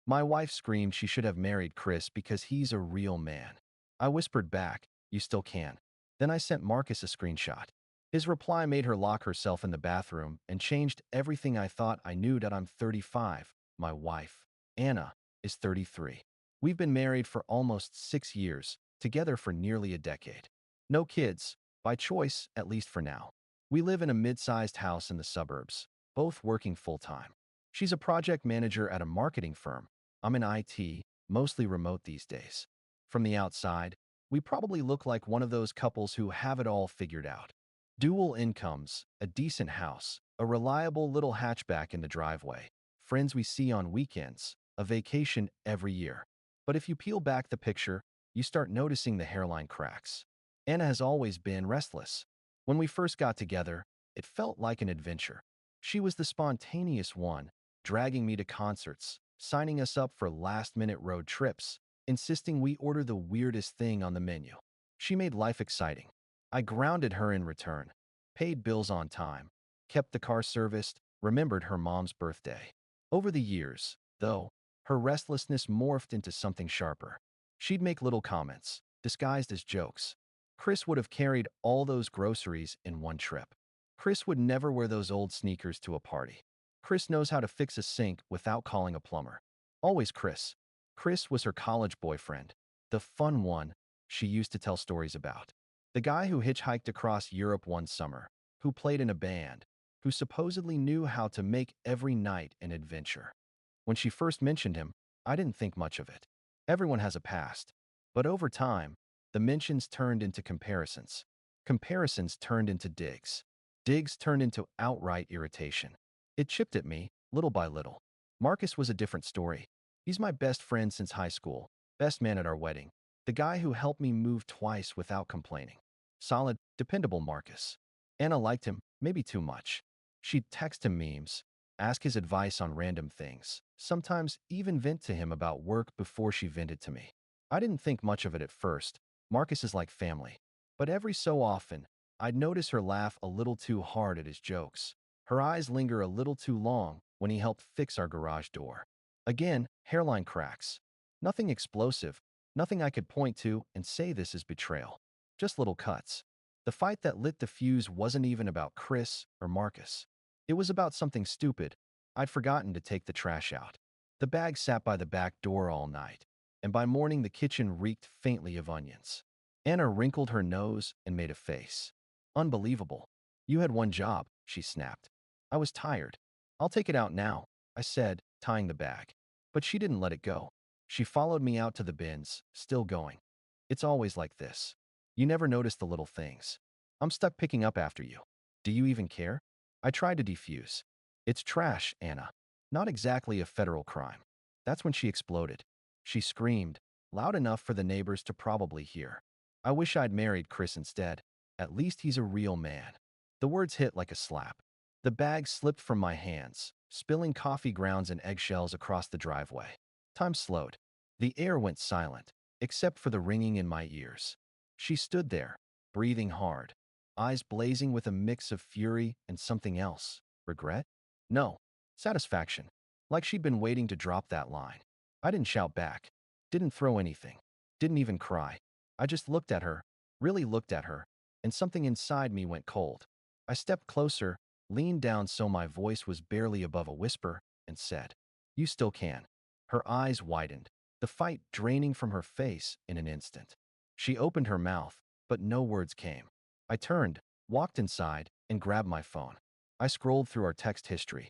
My wife screamed she should have married Chris because he's a real man. I whispered back, you still can. Then I sent Marcus a screenshot. His reply made her lock herself in the bathroom and changed everything I thought I knew. That I'm 35. My wife, Anna, is 33. We've been married for almost 6 years, together for nearly a decade. No kids, by choice, at least for now. We live in a mid-sized house in the suburbs, both working full-time. She's a project manager at a marketing firm. I'm in IT, mostly remote these days. From the outside, we probably look like one of those couples who have it all figured out. Dual incomes, a decent house, a reliable little hatchback in the driveway, friends we see on weekends, a vacation every year. But if you peel back the picture, you start noticing the hairline cracks. Anna has always been restless. When we first got together, it felt like an adventure. She was the spontaneous one, dragging me to concerts, signing us up for last-minute road trips, insisting we order the weirdest thing on the menu. She made life exciting. I grounded her in return, paid bills on time, kept the car serviced, remembered her mom's birthday. Over the years, though, her restlessness morphed into something sharper. She'd make little comments, disguised as jokes. Chris would have carried all those groceries in one trip. Chris would never wear those old sneakers to a party. Chris knows how to fix a sink without calling a plumber. Always Chris. Chris was her college boyfriend, the fun one she used to tell stories about. The guy who hitchhiked across Europe one summer, who played in a band, who supposedly knew how to make every night an adventure. When she first mentioned him, I didn't think much of it. Everyone has a past. But over time, the mentions turned into comparisons. Comparisons turned into digs. Digs turned into outright irritation. It chipped at me, little by little. Marcus was a different story. He's my best friend since high school, best man at our wedding, the guy who helped me move twice without complaining. Solid, dependable Marcus. Anna liked him, maybe too much. She'd text him memes, ask his advice on random things, sometimes even vent to him about work before she vented to me. I didn't think much of it at first. Marcus is like family. But every so often, I'd notice her laugh a little too hard at his jokes. Her eyes linger a little too long when he helped fix our garage door. Again, hairline cracks. Nothing explosive, nothing I could point to and say this is betrayal. Just little cuts. The fight that lit the fuse wasn't even about Chris or Marcus. It was about something stupid. I'd forgotten to take the trash out. The bag sat by the back door all night, and by morning the kitchen reeked faintly of onions. Anna wrinkled her nose and made a face. Unbelievable. You had one job, she snapped. I was tired. I'll take it out now, I said, tying the bag. But she didn't let it go. She followed me out to the bins, still going. It's always like this. You never notice the little things. I'm stuck picking up after you. Do you even care? I tried to defuse. It's trash, Anna. Not exactly a federal crime. That's when she exploded. She screamed, loud enough for the neighbors to probably hear. I wish I'd married Chris instead. At least he's a real man. The words hit like a slap. The bag slipped from my hands, spilling coffee grounds and eggshells across the driveway. Time slowed. The air went silent, except for the ringing in my ears. She stood there, breathing hard, eyes blazing with a mix of fury and something else. Regret? No. Satisfaction. Like she'd been waiting to drop that line. I didn't shout back. Didn't throw anything. Didn't even cry. I just looked at her, really looked at her, and something inside me went cold. I stepped closer, leaned down so my voice was barely above a whisper, and said, "You still can." Her eyes widened, the fight draining from her face in an instant. She opened her mouth, but no words came. I turned, walked inside, and grabbed my phone. I scrolled through our text history,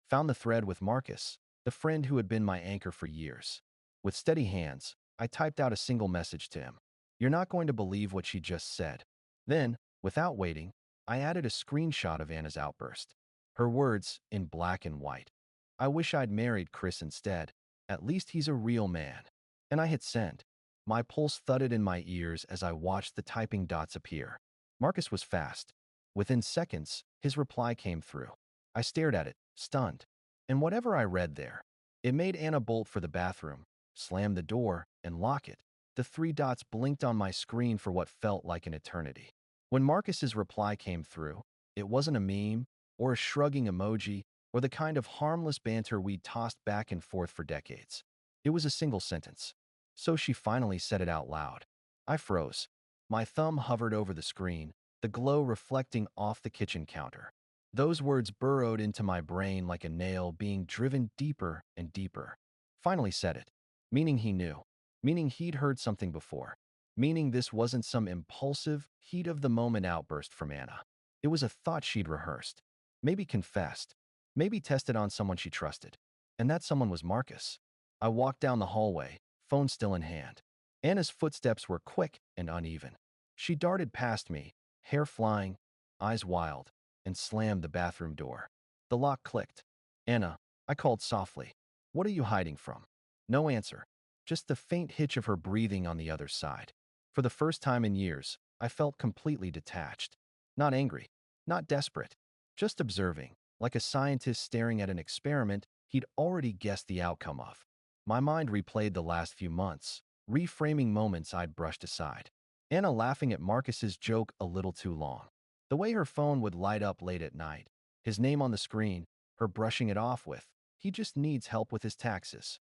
found the thread with Marcus, the friend who had been my anchor for years. With steady hands, I typed out a single message to him. "You're not going to believe what she just said." Then, without waiting, I added a screenshot of Anna's outburst. Her words, in black and white. "I wish I'd married Chris instead. At least he's a real man." And I hit send. My pulse thudded in my ears as I watched the typing dots appear. Marcus was fast. Within seconds, his reply came through. I stared at it, stunned. And whatever I read there, it made Anna bolt for the bathroom, slam the door, and lock it. The three dots blinked on my screen for what felt like an eternity. When Marcus's reply came through, it wasn't a meme, or a shrugging emoji, or the kind of harmless banter we'd tossed back and forth for decades. It was a single sentence. So she finally said it out loud. I froze. My thumb hovered over the screen, the glow reflecting off the kitchen counter. Those words burrowed into my brain like a nail being driven deeper and deeper. Finally said it. Meaning he knew. Meaning he'd heard something before. Meaning this wasn't some impulsive, heat-of-the-moment outburst from Anna. It was a thought she'd rehearsed. Maybe confessed. Maybe tested on someone she trusted. And that someone was Marcus. I walked down the hallway, phone still in hand. Anna's footsteps were quick and uneven. She darted past me, hair flying, eyes wild, and slammed the bathroom door. The lock clicked. Anna, I called softly. What are you hiding from? No answer. Just the faint hitch of her breathing on the other side. For the first time in years, I felt completely detached. Not angry, not desperate, just observing, like a scientist staring at an experiment he'd already guessed the outcome of. My mind replayed the last few months, reframing moments I'd brushed aside. Anna laughing at Marcus's joke a little too long. The way her phone would light up late at night, his name on the screen, her brushing it off with, he just needs help with his taxes.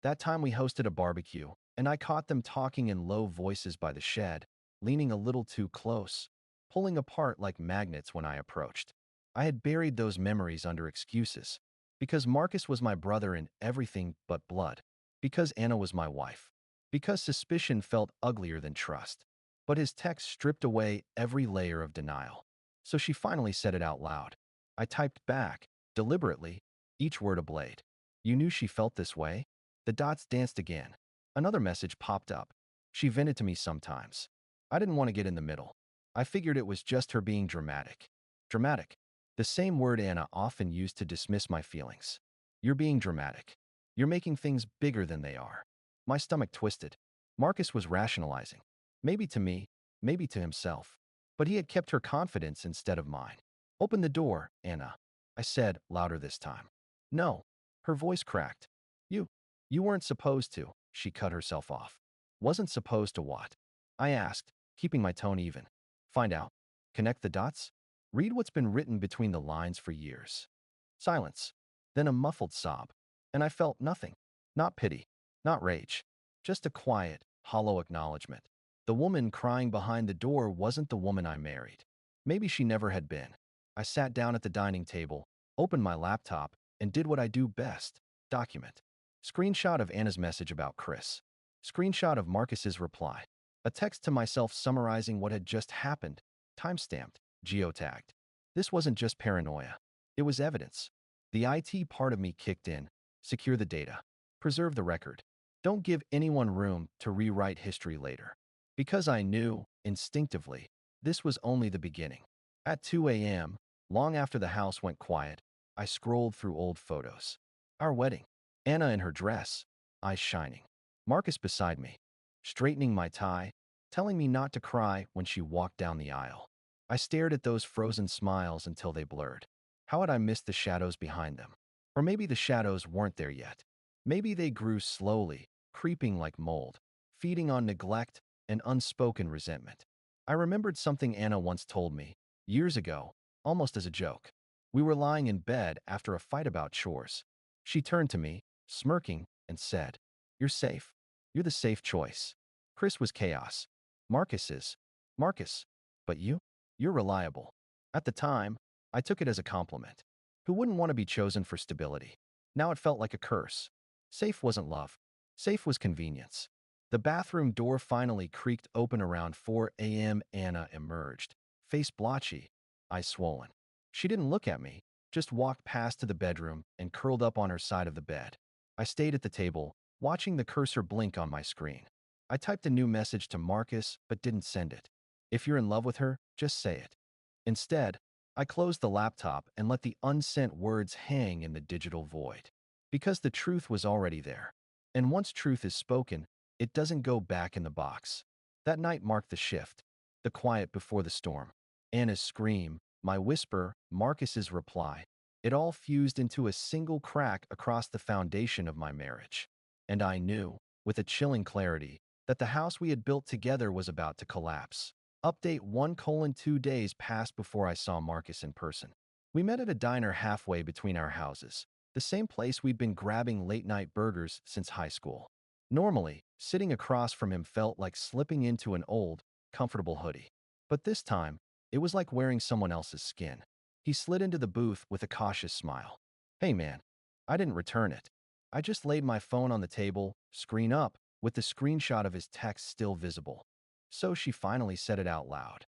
That time we hosted a barbecue, and I caught them talking in low voices by the shed, leaning a little too close, pulling apart like magnets when I approached. I had buried those memories under excuses, because Marcus was my brother in everything but blood, because Anna was my wife, because suspicion felt uglier than trust. But his text stripped away every layer of denial. So she finally said it out loud. I typed back, deliberately, each word a blade. You knew she felt this way? The dots danced again. Another message popped up. She vented to me sometimes. I didn't want to get in the middle. I figured it was just her being dramatic. Dramatic. The same word Anna often used to dismiss my feelings. You're being dramatic. You're making things bigger than they are. My stomach twisted. Marcus was rationalizing. Maybe to me, maybe to himself. But he had kept her confidence instead of mine. Open the door, Anna, I said, louder this time. No. Her voice cracked. You. You weren't supposed to, she cut herself off. Wasn't supposed to what? I asked, keeping my tone even. Find out. Connect the dots? Read what's been written between the lines for years. Silence. Then a muffled sob. And I felt nothing. Not pity. Not rage. Just a quiet, hollow acknowledgement. The woman crying behind the door wasn't the woman I married. Maybe she never had been. I sat down at the dining table, opened my laptop, and did what I do best. Document. Screenshot of Anna's message about Chris. Screenshot of Marcus's reply. A text to myself summarizing what had just happened. Timestamped. Geotagged. This wasn't just paranoia. It was evidence. The IT part of me kicked in. Secure the data. Preserve the record. Don't give anyone room to rewrite history later. Because I knew, instinctively, this was only the beginning. At 2 a.m., long after the house went quiet, I scrolled through old photos. Our wedding. Anna in her dress, eyes shining. Marcus beside me, straightening my tie, telling me not to cry when she walked down the aisle. I stared at those frozen smiles until they blurred. How had I missed the shadows behind them? Or maybe the shadows weren't there yet. Maybe they grew slowly, creeping like mold, feeding on neglect and unspoken resentment. I remembered something Anna once told me, years ago, almost as a joke. We were lying in bed after a fight about chores. She turned to me, smirking, and said, "You're safe. You're the safe choice." Chris was chaos. Marcus is. Marcus. But you? You're reliable. At the time, I took it as a compliment. Who wouldn't want to be chosen for stability? Now it felt like a curse. Safe wasn't love. Safe was convenience. The bathroom door finally creaked open around 4 a.m. Anna emerged, face blotchy, eyes swollen. She didn't look at me, just walked past to the bedroom and curled up on her side of the bed. I stayed at the table, watching the cursor blink on my screen. I typed a new message to Marcus but didn't send it. If you're in love with her, just say it. Instead, I closed the laptop and let the unsent words hang in the digital void. Because the truth was already there. And once truth is spoken, it doesn't go back in the box. That night marked the shift, the quiet before the storm. Anna's scream, my whisper, Marcus's reply. It all fused into a single crack across the foundation of my marriage. And I knew, with a chilling clarity, that the house we had built together was about to collapse. Update 1:2 days passed before I saw Marcus in person. We met at a diner halfway between our houses. The same place we'd been grabbing late-night burgers since high school. Normally, sitting across from him felt like slipping into an old, comfortable hoodie. But this time, it was like wearing someone else's skin. He slid into the booth with a cautious smile. Hey man, I didn't return it. I just laid my phone on the table, screen up, with the screenshot of his text still visible. So she finally said it out loud.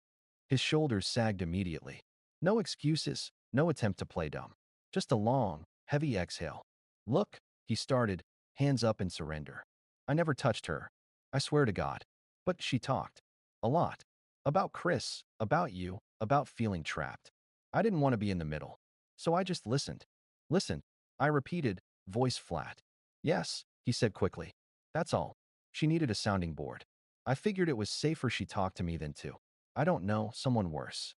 His shoulders sagged immediately. No excuses, no attempt to play dumb. Just a long, heavy exhale. Look, he started, hands up in surrender. I never touched her. I swear to God. But she talked. A lot. About Chris, about you, about feeling trapped. I didn't want to be in the middle. So I just listened. Listened. I repeated, voice flat. Yes, he said quickly. That's all. She needed a sounding board. I figured it was safer she talked to me than to. I don't know, someone worse.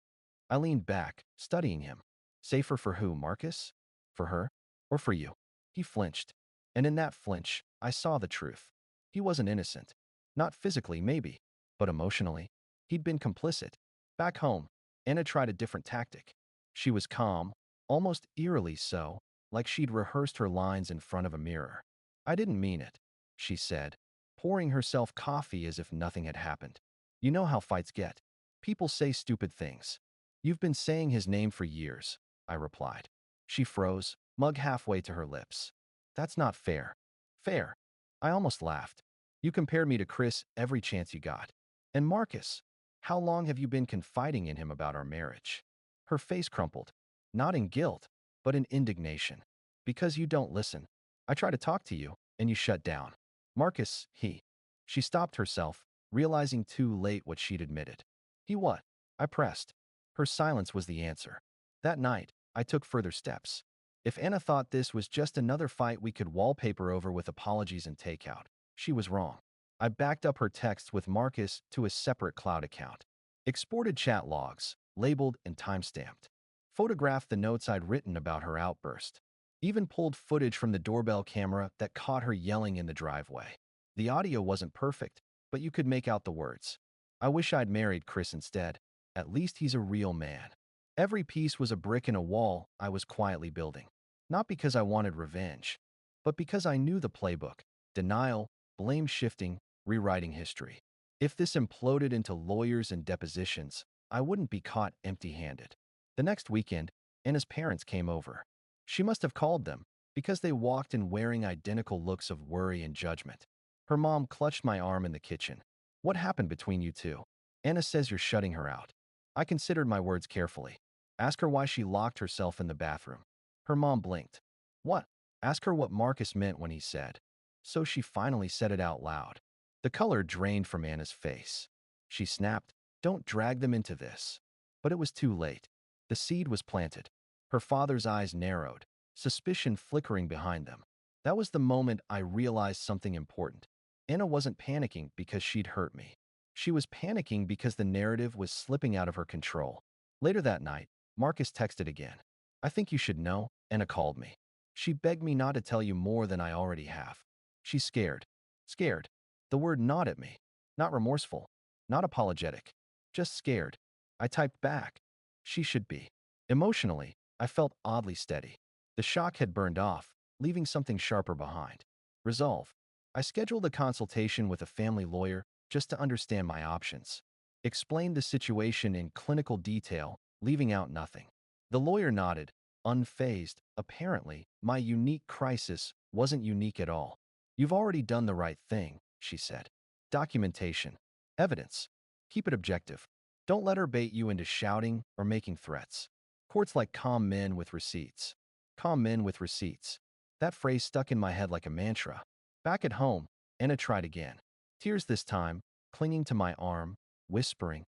I leaned back, studying him. Safer for who, Marcus? For her? Or for you? He flinched. And in that flinch, I saw the truth. He wasn't innocent. Not physically, maybe, but emotionally. He'd been complicit. Back home, Anna tried a different tactic. She was calm, almost eerily so, like she'd rehearsed her lines in front of a mirror. I didn't mean it, she said, pouring herself coffee as if nothing had happened. You know how fights get. People say stupid things. You've been saying his name for years, I replied. She froze, mug halfway to her lips. That's not fair. Fair. I almost laughed. You compared me to Chris every chance you got. And Marcus, how long have you been confiding in him about our marriage? Her face crumpled, not in guilt, but in indignation. Because you don't listen. I try to talk to you, and you shut down. Marcus, he. She stopped herself, realizing too late what she'd admitted. He what? I pressed. Her silence was the answer. That night, I took further steps. If Anna thought this was just another fight we could wallpaper over with apologies and takeout, she was wrong. I backed up her texts with Marcus to a separate cloud account. Exported chat logs, labeled and timestamped. Photographed the notes I'd written about her outburst. Even pulled footage from the doorbell camera that caught her yelling in the driveway. The audio wasn't perfect, but you could make out the words. I wish I'd married Chris instead. At least he's a real man. Every piece was a brick in a wall I was quietly building. Not because I wanted revenge, but because I knew the playbook. Denial, blame shifting, rewriting history. If this imploded into lawyers and depositions, I wouldn't be caught empty-handed. The next weekend, Anna's parents came over. She must have called them, because they walked in wearing identical looks of worry and judgment. Her mom clutched my arm in the kitchen. What happened between you two? Anna says you're shutting her out. I considered my words carefully. Ask her why she locked herself in the bathroom. Her mom blinked. What? Ask her what Marcus meant when he said. So she finally said it out loud. The color drained from Anna's face. She snapped, don't drag them into this. But it was too late. The seed was planted. Her father's eyes narrowed, suspicion flickering behind them. That was the moment I realized something important. Anna wasn't panicking because she'd hurt me. She was panicking because the narrative was slipping out of her control. Later that night, Marcus texted again. I think you should know, Anna called me. She begged me not to tell you more than I already have. She's scared. Scared. The word not at me. Not remorseful. Not apologetic. Just scared. I typed back. She should be. Emotionally, I felt oddly steady. The shock had burned off, leaving something sharper behind. Resolve. I scheduled a consultation with a family lawyer just to understand my options. Explained the situation in clinical detail, leaving out nothing. The lawyer nodded, unfazed. Apparently, my unique crisis wasn't unique at all. You've already done the right thing, she said. Documentation. Evidence. Keep it objective. Don't let her bait you into shouting or making threats. Courts like calm men with receipts. Calm men with receipts. That phrase stuck in my head like a mantra. Back at home, Anna tried again. Tears this time, clinging to my arm, whispering,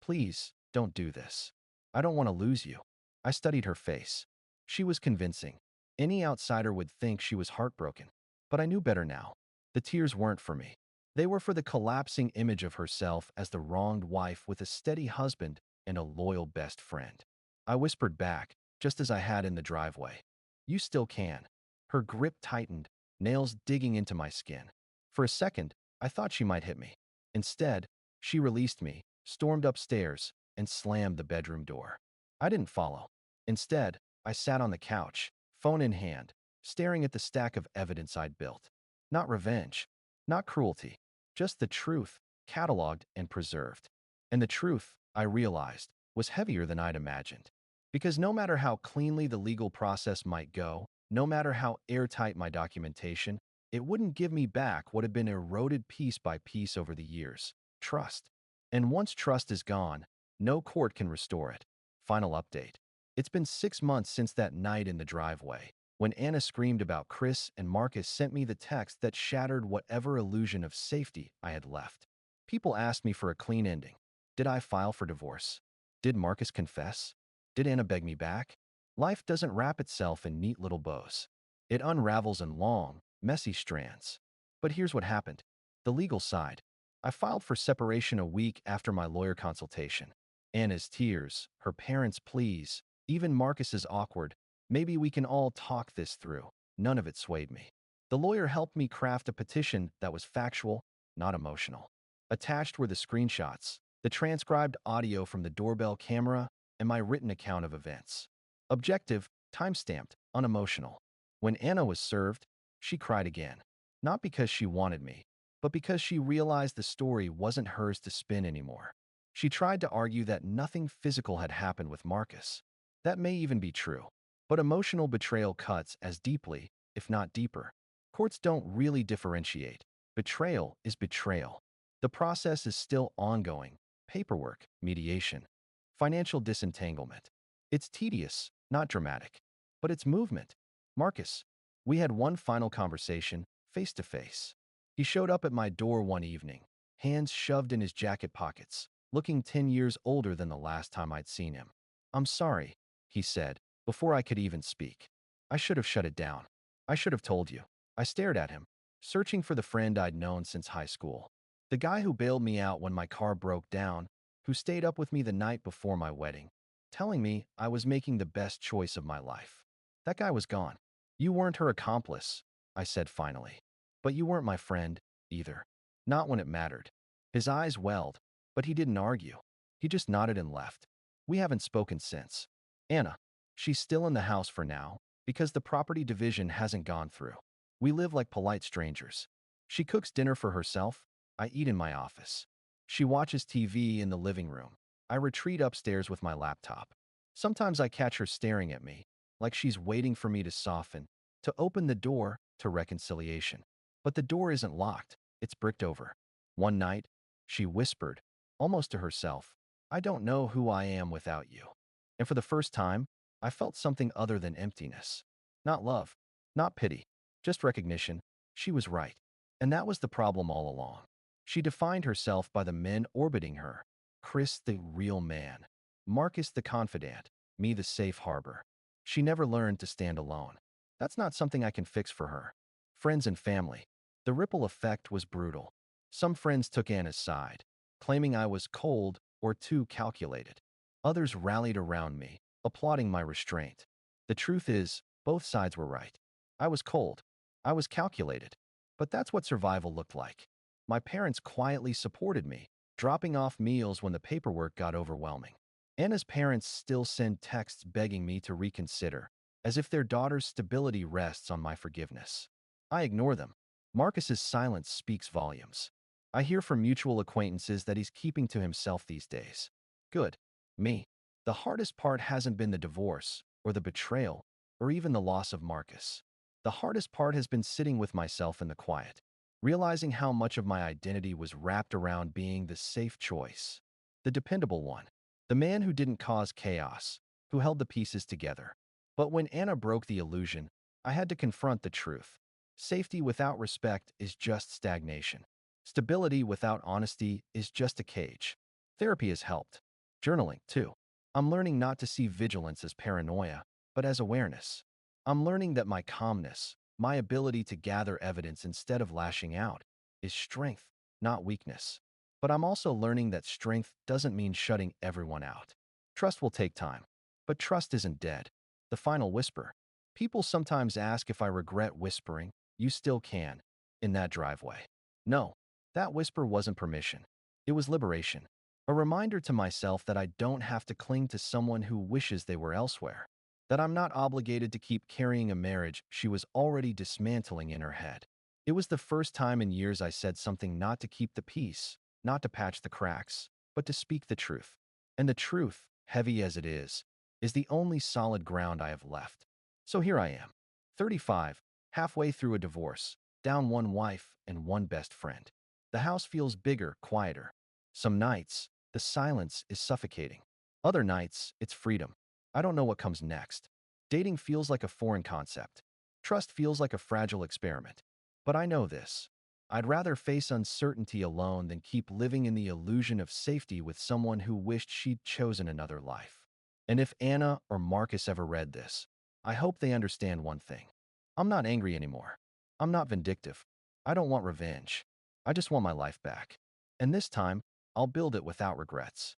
please, don't do this. I don't want to lose you. I studied her face. She was convincing. Any outsider would think she was heartbroken. But I knew better now. The tears weren't for me. They were for the collapsing image of herself as the wronged wife with a steady husband and a loyal best friend. I whispered back, just as I had in the driveway. You still can. Her grip tightened, nails digging into my skin. For a second, I thought she might hit me. Instead, she released me, stormed upstairs, and slammed the bedroom door. I didn't follow. Instead, I sat on the couch, phone in hand, staring at the stack of evidence I'd built. Not revenge, not cruelty, just the truth, cataloged and preserved. And the truth, I realized, was heavier than I'd imagined. Because no matter how cleanly the legal process might go, no matter how airtight my documentation, it wouldn't give me back what had been eroded piece by piece over the years: trust. And once trust is gone, no court can restore it. Final update. It's been 6 months since that night in the driveway, when Anna screamed about Chris and Marcus sent me the text that shattered whatever illusion of safety I had left. People asked me for a clean ending. Did I file for divorce? Did Marcus confess? Did Anna beg me back? Life doesn't wrap itself in neat little bows. It unravels in long, messy strands. But here's what happened. The legal side. I filed for separation a week after my lawyer consultation. Anna's tears, her parents' pleas, even Marcus's awkward, "Maybe we can all talk this through," none of it swayed me. The lawyer helped me craft a petition that was factual, not emotional. Attached were the screenshots, the transcribed audio from the doorbell camera, and my written account of events. Objective, time-stamped, unemotional. When Anna was served, she cried again. Not because she wanted me, but because she realized the story wasn't hers to spin anymore. She tried to argue that nothing physical had happened with Marcus. That may even be true, but emotional betrayal cuts as deeply, if not deeper. Courts don't really differentiate. Betrayal is betrayal. The process is still ongoing: paperwork, mediation, financial disentanglement. It's tedious, not dramatic, but it's movement. Marcus, we had one final conversation, face to face. He showed up at my door one evening, hands shoved in his jacket pockets, looking 10 years older than the last time I'd seen him. "I'm sorry," he said, before I could even speak. "I should have shut it down. I should have told you." I stared at him, searching for the friend I'd known since high school. The guy who bailed me out when my car broke down, who stayed up with me the night before my wedding, telling me I was making the best choice of my life. That guy was gone. "You weren't her accomplice," I said finally. "But you weren't my friend, either. Not when it mattered." His eyes welled, but he didn't argue. He just nodded and left. We haven't spoken since. Anna, she's still in the house for now, because the property division hasn't gone through. We live like polite strangers. She cooks dinner for herself. I eat in my office. She watches TV in the living room. I retreat upstairs with my laptop. Sometimes I catch her staring at me, like she's waiting for me to soften, to open the door to reconciliation. But the door isn't locked. It's bricked over. One night, she whispered, almost to herself, "I don't know who I am without you." And for the first time, I felt something other than emptiness. Not love, not pity, just recognition. She was right. And that was the problem all along. She defined herself by the men orbiting her. Chris, the real man. Marcus, the confidant. Me, the safe harbor. She never learned to stand alone. That's not something I can fix for her. Friends and family. The ripple effect was brutal. Some friends took Anna's side, claiming I was cold or too calculated. Others rallied around me, applauding my restraint. The truth is, both sides were right. I was cold. I was calculated. But that's what survival looked like. My parents quietly supported me, dropping off meals when the paperwork got overwhelming. Anna's parents still send texts begging me to reconsider, as if their daughter's stability rests on my forgiveness. I ignore them. Marcus's silence speaks volumes. I hear from mutual acquaintances that he's keeping to himself these days. Good. Me. The hardest part hasn't been the divorce, or the betrayal, or even the loss of Marcus. The hardest part has been sitting with myself in the quiet, realizing how much of my identity was wrapped around being the safe choice, the dependable one, the man who didn't cause chaos, who held the pieces together. But when Anna broke the illusion, I had to confront the truth. Safety without respect is just stagnation. Stability without honesty is just a cage. Therapy has helped. Journaling, too. I'm learning not to see vigilance as paranoia, but as awareness. I'm learning that my calmness, my ability to gather evidence instead of lashing out, is strength, not weakness. But I'm also learning that strength doesn't mean shutting everyone out. Trust will take time, but trust isn't dead. The final whisper. People sometimes ask if I regret whispering, "You still can," in that driveway. No, that whisper wasn't permission. It was liberation. A reminder to myself that I don't have to cling to someone who wishes they were elsewhere. that I'm not obligated to keep carrying a marriage she was already dismantling in her head. It was the first time in years I said something not to keep the peace, not to patch the cracks, but to speak the truth. And the truth, heavy as it is the only solid ground I have left. So here I am, 35, halfway through a divorce, down one wife and one best friend. The house feels bigger, quieter. Some nights, the silence is suffocating. Other nights, it's freedom. I don't know what comes next. Dating feels like a foreign concept. Trust feels like a fragile experiment. But I know this. I'd rather face uncertainty alone than keep living in the illusion of safety with someone who wished she'd chosen another life. And if Anna or Marcus ever read this, I hope they understand one thing. I'm not angry anymore. I'm not vindictive. I don't want revenge. I just want my life back. And this time, I'll build it without regrets.